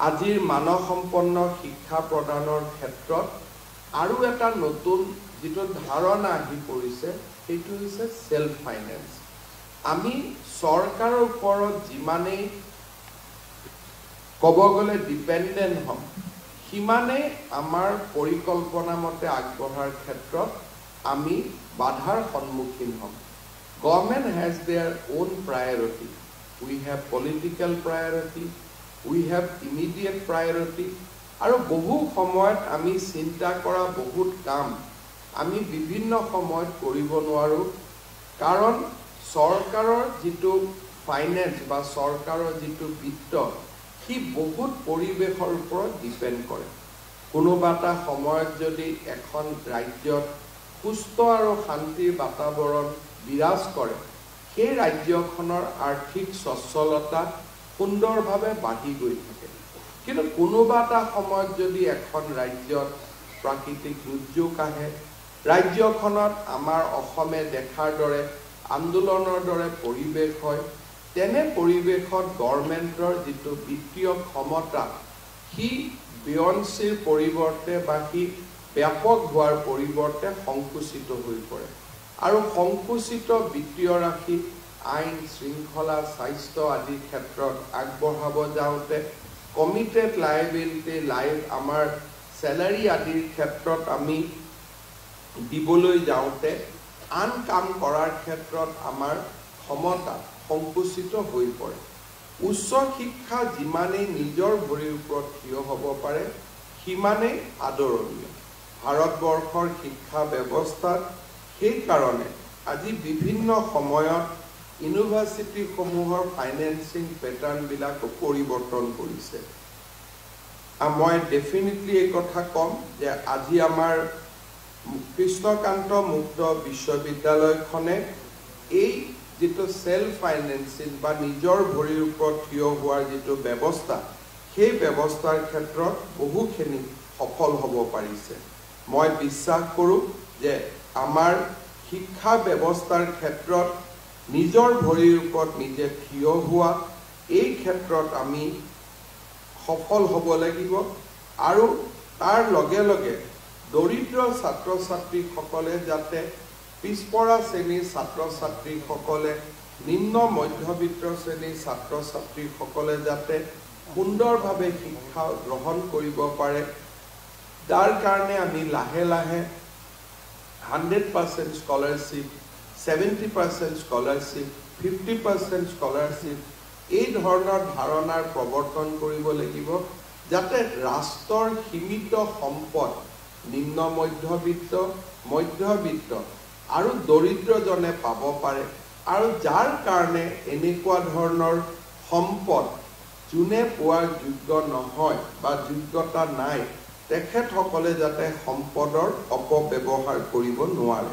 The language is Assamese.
আজিৰ মানসম্পন্ন শিক্ষা প্ৰদানৰ ক্ষেত্ৰত আৰু এটা নতুন যেটো ধাৰণা আহি পৰিছে সেইটো হৈছে সেলফ ফাইনেন্স আমি সৰকাৰৰ ওপৰত যিমানে ক'ব গ'লে ডিপেন্ডেন্ট হম সিমানে আমাৰ পৰিকল্পনা মতে আগবঢ়াৰ ক্ষেত্ৰত আমি বাধাৰ সন্মুখীন হম Government has their own priority. We have political priority. We have immediate priority. আৰু বহু সময়ত আমি চিন্তা কৰা বহুত কাম আমি বিভিন্ন সময়ত কৰিব নোৱাৰো কাৰণ সৰকাৰৰ যেটো ফাইনেন্স বা সৰকাৰৰ যেটো বিত্ত কি বহুত পৰিবেশৰ ওপৰত ডিপেন্ড কৰে কোনোবাটা সময়ত যদি এখন ৰাজ্যত সুস্থ আৰু শান্তিৰ বাতাবৰণ বিৰাজ কৰে সেই ৰাজ্যখনৰ আৰ্থিক সচ্ছলতা সুন্দৰভাৱে বাঢ়ি গৈ থাকে কিন্তু কোনোবাটা সময়ত যদি এখন ৰাজ্যত প্ৰাকৃতিক দুৰ্যোগ আহে ৰাজ্যখনত আমাৰ অসমে দেখাৰ দৰে আন্দোলনৰ দৰে পৰিবেশ হয় তেনে পৰিবেশত গভৰ্ণমেণ্টৰ যেটো বিত্তীয় ক্ষমতা কি বিয়ঞ্চিৰ পৰিৱৰ্তে বা কি ব্যাপক হোৱাৰ পৰিৱৰ্তে সংকুচিত হৈ পৰে আৰু সংকুচিত বিত্তীয় ৰাশি আইন শৃংখলা স্বাস্থ্য আদি ক্ষেত্ৰত আগবঢ়াব যাওঁতে কমিটেড লায়াবিলিটি লাইভ আমাৰ স্যালাৰি আদিৰ ক্ষেত্ৰত আমি দিবলৈ যাওঁতে আন কাম কৰাৰ ক্ষেত্ৰত আমাৰ ক্ষমতা সংকুচিত হৈ পৰে উচ্চ শিক্ষা যিমানে নিজৰ ভৰিৰ ওপৰত থিয় হ'ব পাৰে সিমানে আদৰণীয় ভাৰতবৰ্ষৰ শিক্ষা ব্যৱস্থাত সেই কাৰণে আজি বিভিন্ন সময়ত ইউনিভাৰ্সিটি সমূহৰ ফাইনেন্সিং প্যাটাৰ্ন বিলাকো পৰিৱৰ্তন কৰিছে মই ডেফিনেটলি এই কথা কম যে আজি আমাৰ কৃষ্ণকান্ত মুক্ত বিশ্ববিদ্যালয়খনে এই যেটো সেলফ ফাইনেন্সিং বা নিজৰ ভৰিৰ ওপৰত থিয় হোৱাৰ যেটো ব্যৱস্থা সেই ব্যৱস্থাৰ ক্ষেত্ৰত বহুখিনি সফল হ'ব পাৰিছে মই বিশ্বাস কৰো যে আমাৰ শিক্ষা ব্যৱস্থাৰ ক্ষেত্ৰত নিজৰ ভৰিৰ ওপৰত নিজে থিয় হোৱা এই ক্ষেত্ৰত আমি সফল হ'ব লাগিব আৰু তাৰ লগে লগে দৰিদ্ৰ ছাত্ৰ ছাত্ৰীসকলে যাতে পিছপৰা শ্ৰেণীৰ ছাত্ৰ ছাত্ৰীসকলে নিম্ন মধ্যবিত্ত শ্ৰেণীৰ ছাত্ৰ ছাত্ৰীসকলে যাতে সুন্দৰভাৱে শিক্ষা গ্ৰহণ কৰিব পাৰে তাৰ কাৰণে আমি লাহে লাহে 100% scholarship 70% scholarship 50% scholarship এই ধৰণৰ ধাৰণাৰ প্ৰৱৰ্তন কৰিব লাগিব যাতে ৰাষ্ট্ৰৰ সীমিত সম্পদ নিম্ন মধ্যবিত্ত আৰু দৰিদ্ৰজনে পাব পাৰে আৰু যাৰ কাৰণে এনেকুৱা ধৰণৰ সম্পদ যোনে পোৱাৰ যোগ্য নহয় বা যোগ্যতা নাই তেখেতসকলে যাতে সম্পদৰ অপব্যৱহাৰ কৰিব নোৱাৰে